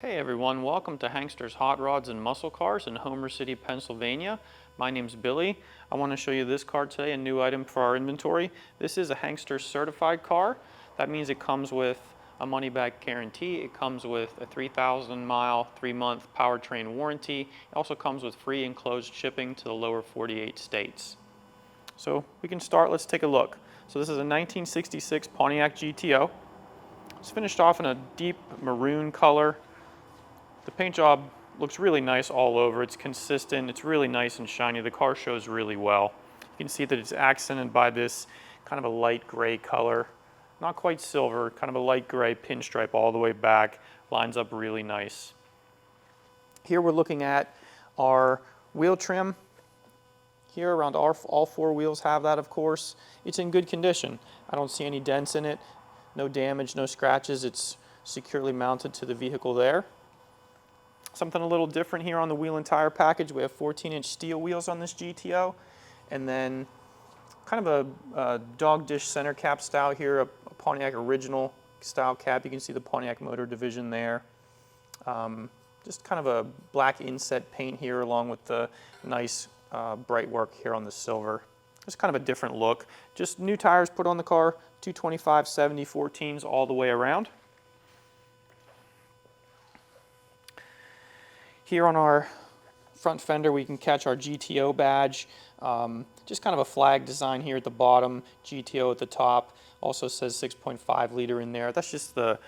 Hey everyone, welcome to Hankster's Hot Rods and Muscle Cars in Homer City, Pennsylvania. My name's Billy. I want to show you this car today, a new item for our inventory. This is a Hankster certified car. That means it comes with a money-back guarantee. It comes with a 3,000 mile, 3-month powertrain warranty. It also comes with free enclosed shipping to the lower 48 states. So we can start, let's take a look. So this is a 1966 Pontiac GTO. It's finished off in a deep maroon color. The paint job looks really nice all over. It's consistent. It's really nice and shiny. The car shows really well. You can see that it's accented by this kind of a light gray color. Not quite silver, kind of a light gray pinstripe all the way back. Lines up really nice. Here we're looking at our wheel trim. Here around all four wheels have that, of course. It's in good condition. I don't see any dents in it. No damage, no scratches. It's securely mounted to the vehicle there. Something a little different here on the wheel and tire package. We have 14-inch steel wheels on this GTO, and then kind of a dog dish center cap style here, a Pontiac original style cap. You can see the Pontiac motor division there. Just kind of a black inset paint here along with the nice bright work here on the silver. Just kind of a different look. Just new tires put on the car, 225/70 14s all the way around. Here on our front fender we can catch our GTO badge, just kind of a flag design here at the bottom, GTO at the top, also says 6.5 liter in there. That's just the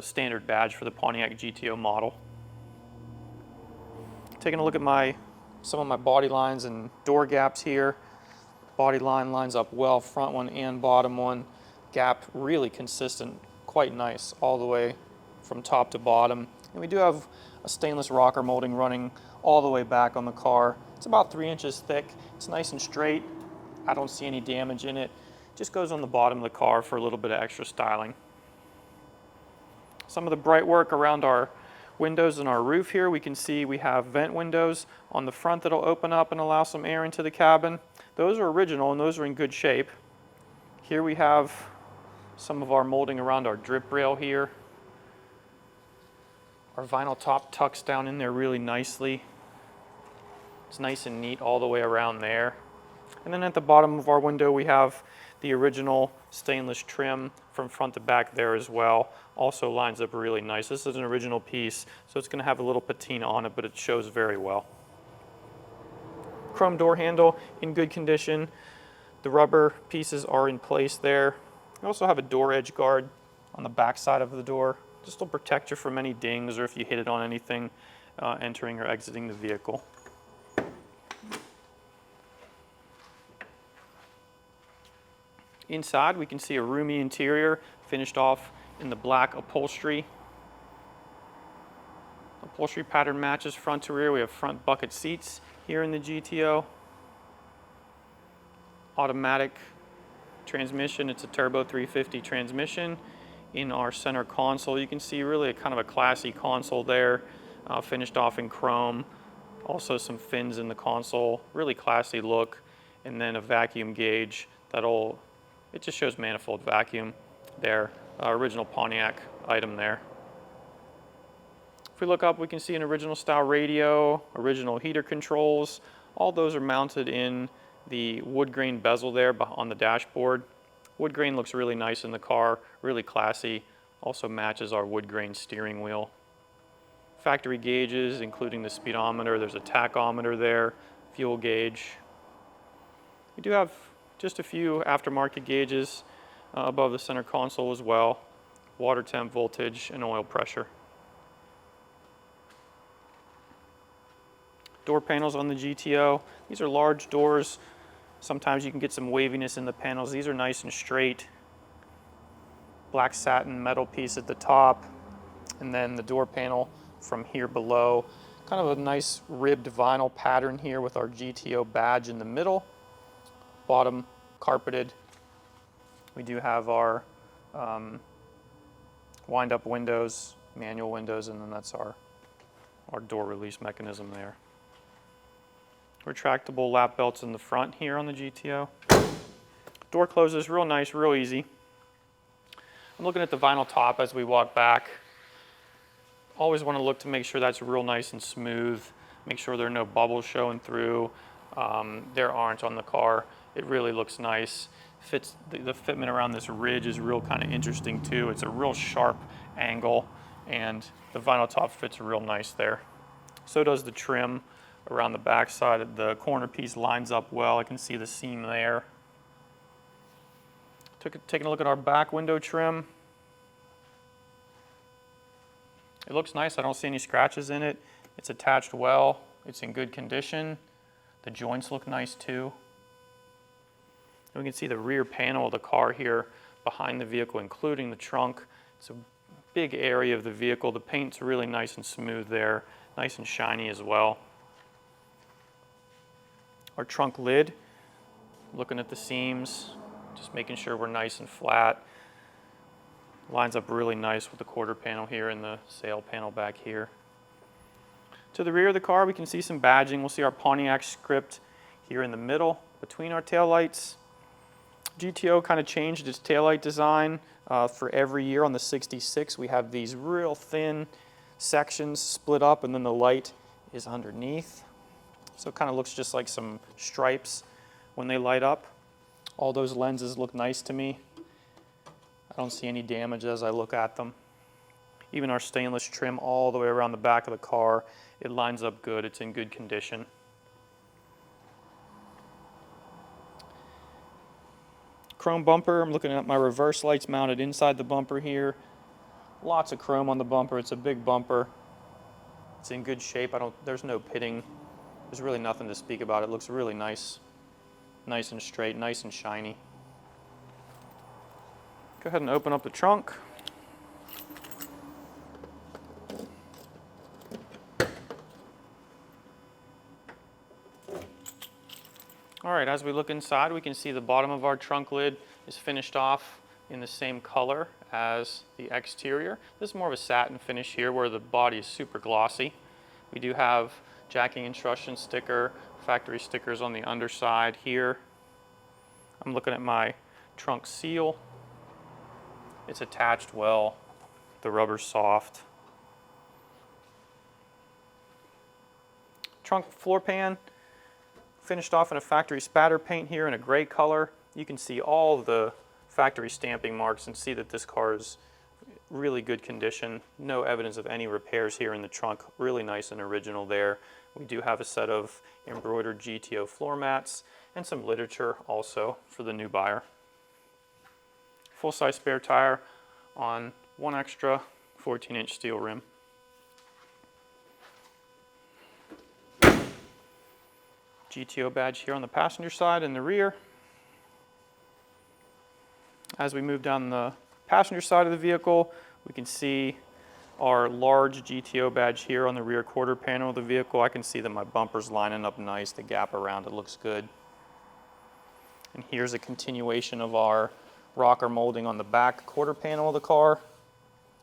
standard badge for the Pontiac GTO model. Taking a look at some of my body lines and door gaps here. Body line lines up well, front one and bottom one. Gap really consistent, quite nice all the way from top to bottom. And we do have a stainless rocker molding running all the way back on the car. It's about 3 inches thick. It's nice and straight. I don't see any damage in it. Just goes on the bottom of the car for a little bit of extra styling. Some of the bright work around our windows and our roof here. We can see we have vent windows on the front that'll open up and allow some air into the cabin. Those are original and those are in good shape. Here we have some of our molding around our drip rail here. Our vinyl top tucks down in there really nicely. It's nice and neat all the way around there. And then at the bottom of our window we have the original stainless trim from front to back there as well. Also lines up really nice. This is an original piece, so it's going to have a little patina on it, but it shows very well. Chrome door handle in good condition. The rubber pieces are in place there. We also have a door edge guard on the back side of the door. Just to protect you from any dings or if you hit it on anything entering or exiting the vehicle. Inside we can see a roomy interior finished off in the black upholstery. Upholstery pattern matches front to rear. We have front bucket seats here in the GTO. Automatic transmission. It's a turbo 350 transmission. In our center console, you can see really kind of a classy console there, finished off in chrome. Also some fins in the console, really classy look. And then a vacuum gauge it just shows manifold vacuum there. Original Pontiac item there. If we look up, we can see an original style radio, original heater controls. All those are mounted in the wood grain bezel there on the dashboard. Wood grain looks really nice in the car, really classy. Also matches our wood grain steering wheel. Factory gauges, including the speedometer. There's a tachometer there, fuel gauge. We do have just a few aftermarket gauges above the center console as well. Water temp, voltage, and oil pressure. Door panels on the GTO. These are large doors. Sometimes you can get some waviness in the panels. These are nice and straight. Black satin metal piece at the top, and then the door panel from here below. Kind of a nice ribbed vinyl pattern here with our GTO badge in the middle. Bottom carpeted. We do have our wind-up windows, manual windows, and then that's our door release mechanism there. Retractable lap belts in the front here on the GTO. Door closes real nice, real easy. I'm looking at the vinyl top as we walk back. Always want to look to make sure that's real nice and smooth. Make sure there are no bubbles showing through. There aren't on the car. It really looks nice. Fits the fitment around this ridge is real kind of interesting too. It's a real sharp angle, and the vinyl top fits real nice there. So does the trim around the back side. The corner piece lines up well. I can see the seam there. Taking a look at our back window trim. It looks nice. I don't see any scratches in it. It's attached well. It's in good condition. The joints look nice too. And we can see the rear panel of the car here behind the vehicle, including the trunk. It's a big area of the vehicle. The paint's really nice and smooth there, nice and shiny as well. Our trunk lid, looking at the seams, just making sure we're nice and flat. Lines up really nice with the quarter panel here and the sail panel back here. To the rear of the car, we can see some badging. We'll see our Pontiac script here in the middle between our taillights. GTO kind of changed its taillight design for every year. On the 66, we have these real thin sections split up, and then the light is underneath. So it kind of looks just like some stripes when they light up. All those lenses look nice to me. I don't see any damage as I look at them. Even our stainless trim all the way around the back of the car, it lines up good. It's in good condition. Chrome bumper. I'm looking at my reverse lights mounted inside the bumper here. Lots of chrome on the bumper. It's a big bumper. It's in good shape. There's no pitting. There's really nothing to speak about. It looks really nice. Nice and straight, nice and shiny. Go ahead and open up the trunk. All right, as we look inside, we can see the bottom of our trunk lid is finished off in the same color as the exterior. This is more of a satin finish here where the body is super glossy. We do have jacking instruction sticker, factory stickers on the underside here. I'm looking at my trunk seal. It's attached well. The rubber's soft. Trunk floor pan, finished off in a factory spatter paint here in a gray color. You can see all the factory stamping marks and see that this car is really good condition. No evidence of any repairs here in the trunk. Really nice and original there. We do have a set of embroidered GTO floor mats and some literature also for the new buyer. Full-size spare tire on one extra 14-inch steel rim. GTO badge here on the passenger side and the rear. As we move down the passenger side of the vehicle, we can see our large GTO badge here on the rear quarter panel of the vehicle. I can see that my bumper's lining up nice. The gap around it looks good. And here's a continuation of our rocker molding on the back quarter panel of the car.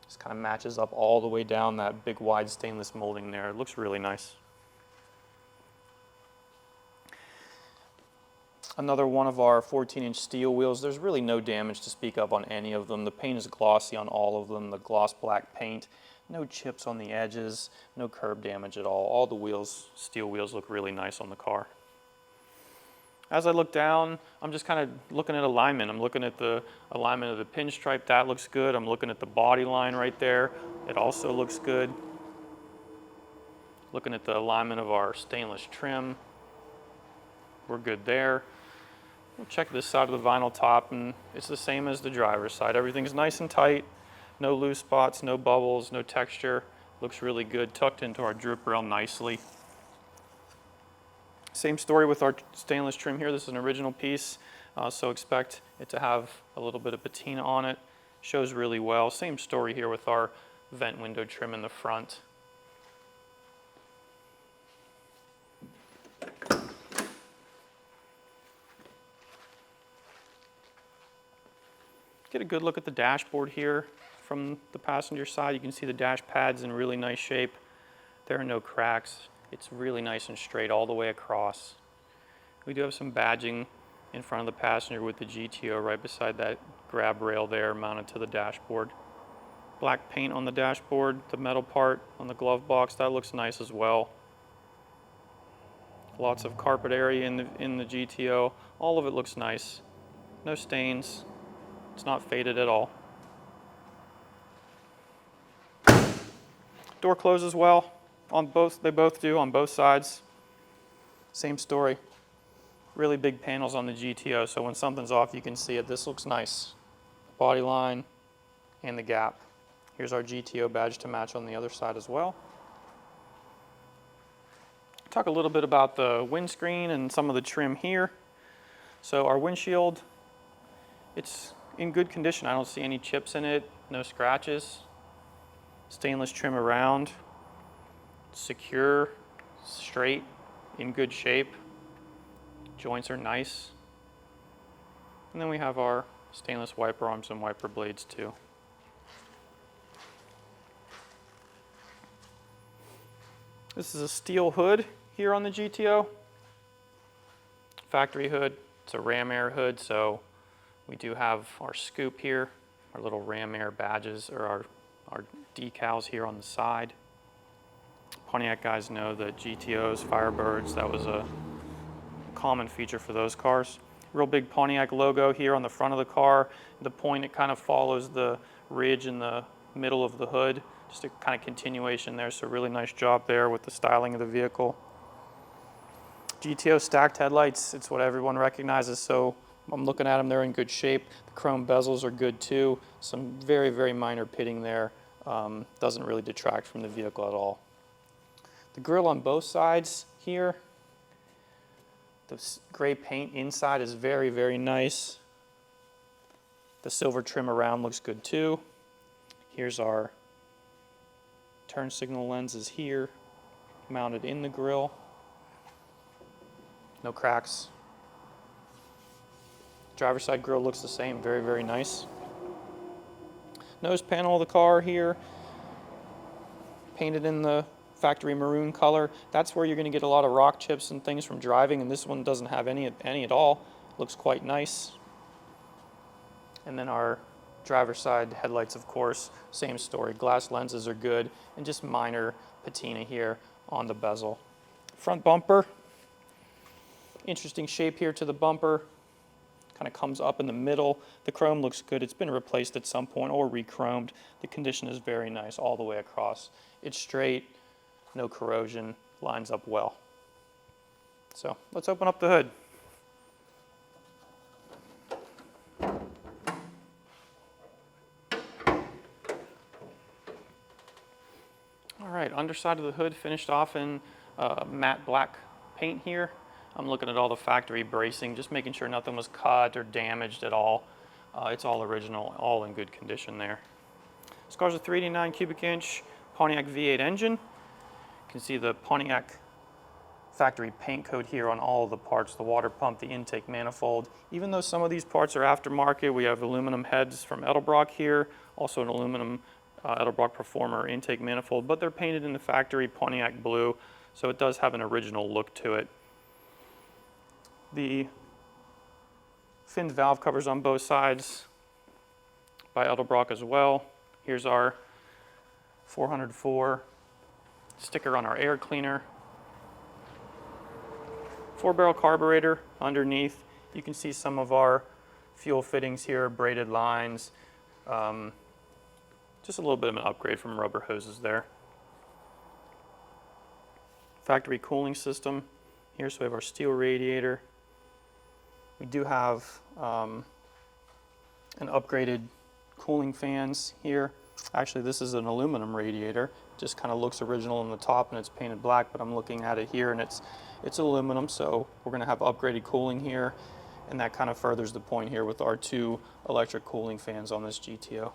Just kind of matches up all the way down that big wide stainless molding there. It looks really nice. Another one of our 14-inch steel wheels. There's really no damage to speak of on any of them. The paint is glossy on all of them, the gloss black paint. No chips on the edges, no curb damage at all. All the wheels, steel wheels, look really nice on the car. As I look down, I'm just kind of looking at alignment. I'm looking at the alignment of the pinstripe. That looks good. I'm looking at the body line right there. It also looks good. Looking at the alignment of our stainless trim. We're good there. We'll check this side of the vinyl top, and it's the same as the driver's side. Everything's nice and tight. No loose spots, no bubbles, no texture. Looks really good. Tucked into our drip rail nicely. Same story with our stainless trim here. This is an original piece, so expect it to have a little bit of patina on it. Shows really well. Same story here with our vent window trim in the front. Get a good look at the dashboard here from the passenger side. You can see the dash pads in really nice shape. There are no cracks. It's really nice and straight all the way across. We do have some badging in front of the passenger with the GTO right beside that grab rail there mounted to the dashboard. Black paint on the dashboard, the metal part on the glove box, that looks nice as well. Lots of carpet area in the GTO. All of it looks nice. No stains. It's not faded at all. Door closes well on both. They both do on both sides. Same story. Really big panels on the GTO, so when something's off, you can see it. This looks nice. Body line and the gap. Here's our GTO badge to match on the other side as well. Talk a little bit about the windscreen and some of the trim here. So our windshield, it's in good condition. I don't see any chips in it, no scratches. Stainless trim around, secure, straight, in good shape. Joints are nice. And then we have our stainless wiper arms and wiper blades too. This is a steel hood here on the GTO. Factory hood. It's a ram air hood, so we do have our scoop here, our little ram air badges, or our decals here on the side. Pontiac guys know that GTOs, Firebirds, that was a common feature for those cars. Real big Pontiac logo here on the front of the car. The point, it kind of follows the ridge in the middle of the hood. Just a kind of continuation there, so really nice job there with the styling of the vehicle. GTO stacked headlights, it's what everyone recognizes, so I'm looking at them, they're in good shape. The chrome bezels are good too. Some very, very minor pitting there. Doesn't really detract from the vehicle at all. The grille on both sides here, the gray paint inside is very, very nice. The silver trim around looks good too. Here's our turn signal lenses here, mounted in the grille. No cracks. Driver's side grille looks the same, very, very nice. Nose panel of the car here, painted in the factory maroon color. That's where you're going to get a lot of rock chips and things from driving, and this one doesn't have any at all. Looks quite nice. And then our driver's side headlights, of course, same story. Glass lenses are good, and just minor patina here on the bezel. Front bumper, interesting shape here to the bumper. Kind of comes up in the middle. The chrome looks good. It's been replaced at some point or re-chromed. The condition is very nice all the way across. It's straight, no corrosion, lines up well. So let's open up the hood. All right, underside of the hood finished off in matte black paint here. I'm looking at all the factory bracing, just making sure nothing was cut or damaged at all. It's all original, all in good condition there. This car's a 389 cubic inch Pontiac V8 engine. You can see the Pontiac factory paint coat here on all of the parts, the water pump, the intake manifold. Even though some of these parts are aftermarket, we have aluminum heads from Edelbrock here, also an aluminum Edelbrock Performer intake manifold, but they're painted in the factory Pontiac blue, so it does have an original look to it. The finned valve covers on both sides by Edelbrock as well. Here's our 404 sticker on our air cleaner. 4-barrel carburetor underneath. You can see some of our fuel fittings here, braided lines. Just a little bit of an upgrade from rubber hoses there. Factory cooling system here, so we have our steel radiator. We do have an upgraded cooling fans here. Actually, this is an aluminum radiator. Just kind of looks original on the top and it's painted black, but I'm looking at it here and it's aluminum, so we're going to have upgraded cooling here, and that kind of furthers the point here with our 2 electric cooling fans on this GTO.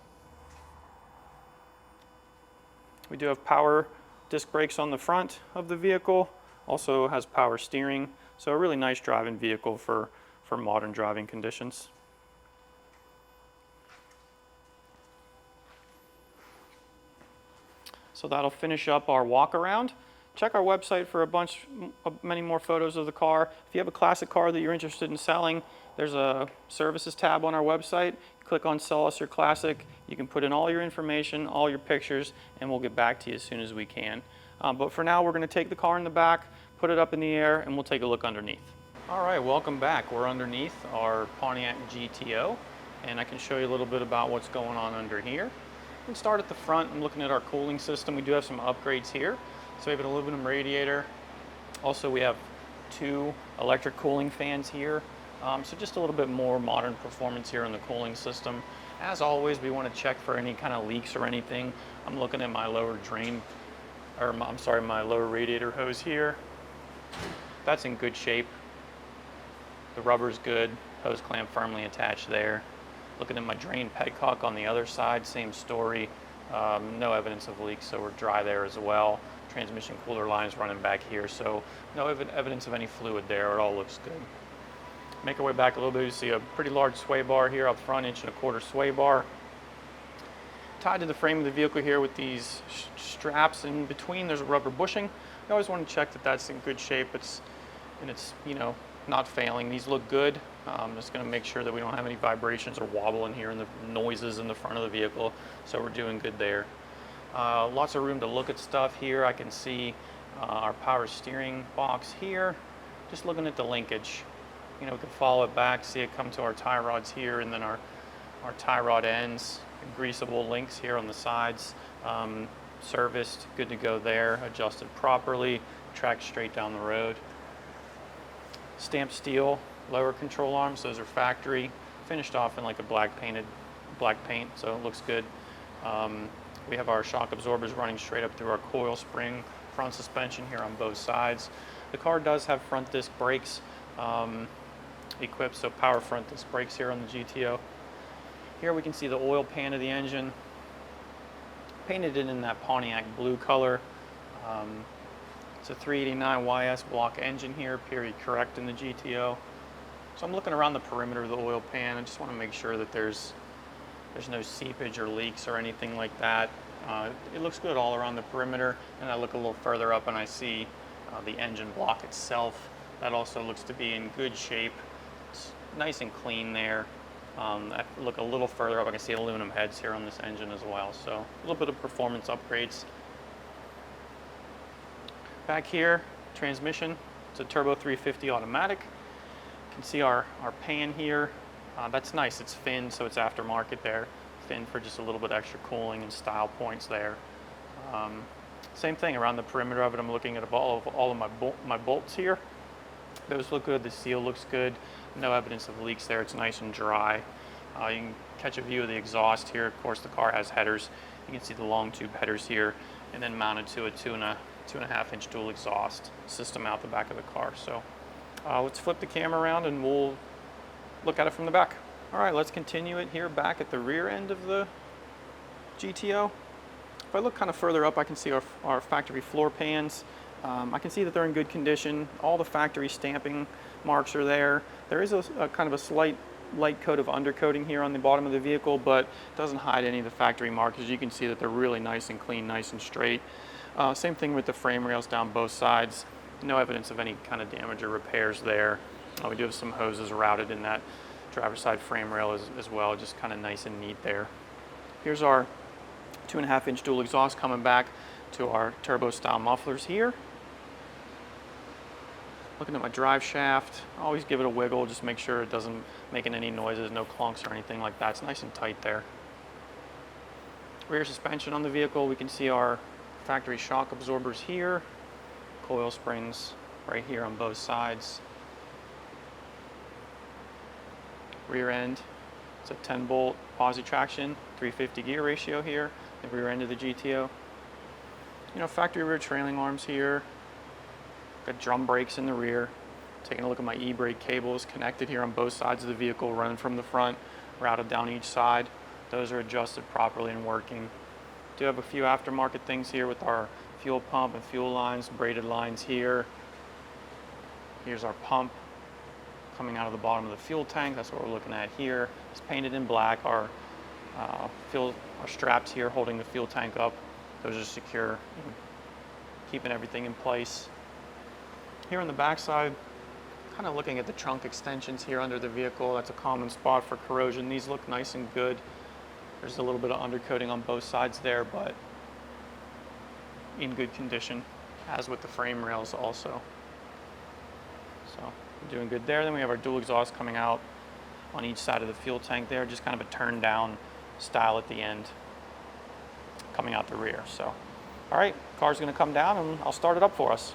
We do have power disc brakes on the front of the vehicle, also has power steering, so a really nice driving vehicle for modern driving conditions. So that'll finish up our walk around. Check our website for many more photos of the car. If you have a classic car that you're interested in selling, There's a services tab on our website. Click on Sell Us Your Classic. You can put in all your information, all your pictures, and we'll get back to you as soon as we can. But for now, we're going to take the car in the back, put it up in the air, and we'll take a look underneath. All right, welcome back. We're underneath our Pontiac GTO, and I can show you a little bit about what's going on under here. We can start at the front. I'm looking at our cooling system. We do have some upgrades here. So we have an aluminum radiator. Also, we have 2 electric cooling fans here. So just a little bit more modern performance here in the cooling system. As always, we want to check for any kind of leaks or anything. I'm looking at my lower my lower radiator hose here. That's in good shape. The rubber's good, hose clamp firmly attached there. Looking at my drain petcock on the other side, same story. No evidence of leaks, so we're dry there as well. Transmission cooler lines running back here, so no evidence of any fluid there. It all looks good. Make our way back a little bit. You see a pretty large sway bar here up front, 1.25 inch sway bar. Tied to the frame of the vehicle here with these straps in between. There's a rubber bushing. You always want to check that that's in good shape. It's not failing. These look good. Just going to make sure that we don't have any vibrations or wobble in here and the noises in the front of the vehicle. So we're doing good there. Lots of room to look at stuff here. I can see our power steering box here. Just looking at the linkage. We can follow it back, see it come to our tie rods here, and then our tie rod ends. Greasable links here on the sides. Serviced, good to go there. Adjusted properly, tracked straight down the road. Stamped steel, lower control arms, those are factory. Finished off in like a black paint, so it looks good. We have our shock absorbers running straight up through our coil spring, front suspension here on both sides. The car does have front disc brakes equipped, so power front disc brakes here on the GTO. Here we can see the oil pan of the engine. Painted it in that Pontiac blue color. It's a 389 YS block engine here, period correct in the GTO. So I'm looking around the perimeter of the oil pan. I just want to make sure that there's no seepage or leaks or anything like that. It looks good all around the perimeter, and I look a little further up and I see the engine block itself. That also looks to be in good shape. It's nice and clean there. I look a little further up, I can see aluminum heads here on this engine as well. So a little bit of performance upgrades. Back here, transmission. It's a turbo 350 automatic. You can see our pan here. That's nice, it's finned, so it's aftermarket there. Finned for just a little bit extra cooling and style points there. Same thing around the perimeter of it. I'm looking at all of my bolts here. Those look good, the seal looks good. No evidence of leaks there, it's nice and dry. You can catch a view of the exhaust here. Of course, the car has headers. You can see the long tube headers here, and then mounted to a 2.5 inch dual exhaust system out the back of the car. So let's flip the camera around and we'll look at it from the back. All right, let's continue it here back at the rear end of the GTO. If I look kind of further up, I can see our factory floor pans. I can see that they're in good condition. All the factory stamping marks are there. There is a kind of a slight light coat of undercoating here on the bottom of the vehicle, but it doesn't hide any of the factory marks. As you can see that they're really nice and clean, nice and straight. Same thing with the frame rails down both sides. No evidence of any kind of damage or repairs there. We do have some hoses routed in that driver's side frame rail as well, just kind of nice and neat there. Here's our 2.5 inch dual exhaust coming back to our turbo style mufflers here. Looking at my drive shaft, always give it a wiggle, just make sure it doesn't make any noises, no clunks or anything like that. It's nice and tight there. Rear suspension on the vehicle, we can see our factory shock absorbers here, coil springs right here on both sides. Rear end, it's a 10 bolt POSI traction, 350 gear ratio here, the rear end of the GTO. Factory rear trailing arms here. Got drum brakes in the rear. Taking a look at my e-brake cables connected here on both sides of the vehicle, running from the front, routed down each side. Those are adjusted properly and working. Do have a few aftermarket things here with our fuel pump and fuel lines, braided lines here. Here's our pump coming out of the bottom of the fuel tank. That's what we're looking at here. It's painted in black. Our straps here holding the fuel tank up. Those are secure, keeping everything in place. Here on the back side, Kind of looking at the trunk extensions here under the vehicle. That's a common spot for corrosion. These look nice and good. There's a little bit of undercoating on both sides there, but in good condition, as with the frame rails also. So we're doing good there. Then we have our dual exhaust coming out on each side of the fuel tank there, just kind of a turn down style at the end coming out the rear. So, all right, car's gonna come down and I'll start it up for us.